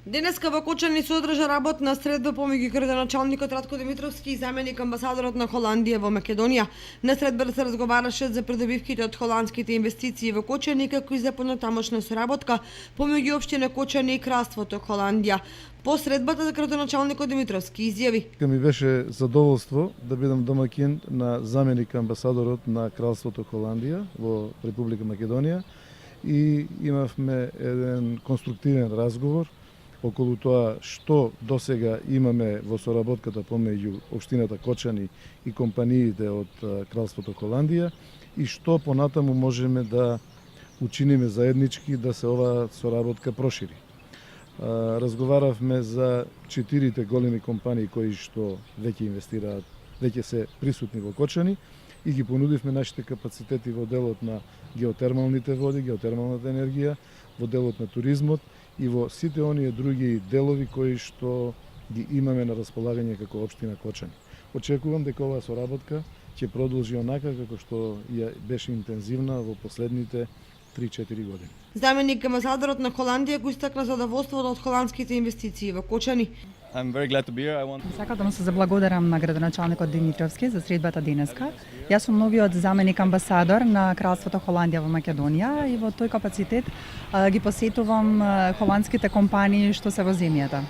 Денеска во Кочани се одржа работна средба помеѓу градоначалникот Радко Димитровски и заменик амбасадорот на Холандија во Македонија. На средбата се разговараше за придобивките од холандските инвестиции во Кочани, како и за понатамошна соработка помеѓу општина Кочани и Кралството Холандија. По средбата за градоначалникот Димитровски изјави: Ми беше задоволство да бидам домаќин на заменик амбасадорот на Кралството Холандија во Република Македонија и имавме еден конструктивен разговор околу тоа што досега имаме во соработката помеѓу општината Кочани и компаниите од Кралството Холандија и што понатаму можеме да учиниме заеднички да се оваа соработка прошири. Разговаравме за 4 големи компании кои што веќе инвестираат, веќе се присутни во Кочани и ги понудивме нашите капацитети во делот на геотермалните води, геотермалната енергија, во делот на туризмот и во сите оние други делови кои што ги имаме на располагање како општина Кочани. Очекувам дека оваа соработка ќе продолжи онака како што ја беше интензивна во последните 3-4 години. Заменик амбасадорот на Холандија го истакна задоволството од холандските инвестиции во Кочани. I'm very glad to be here. Сакам да му се заблагодарам на градоначалникот Димитровски за средбата денеска. Јас сум новиот заменик амбасадор на Кралството Холандија во Македонија и во тој капацитет ги посетувам холандските компании што се во земјата.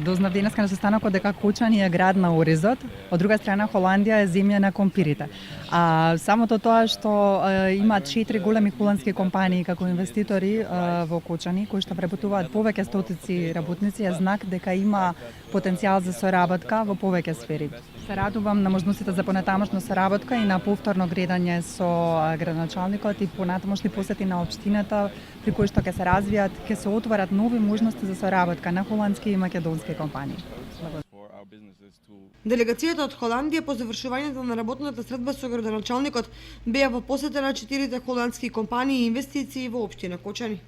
Дознав денеска на состанокот дека Кочани е град на оризот, од друга страна Холандија е земја на компирите. Самото тоа што има 4 големи холандски компании како инвеститори во Кочани, кои што вработуваат повеќе стотици работници, е знак дека има потенцијал за соработка во повеќе сфери. Се радувам на можностите за понатамошна соработка и на повторно гледање со градоначалникот и понатамошни посети на општината, при кои што ќе се развијат, ќе се отворат нови можности за соработка на холандски и македонски компании. Делегацијата од Холандија по завршувањето на работната средба со градоначалникот беа во посета на 4 холандски компании и инвестиции во општина Кочани.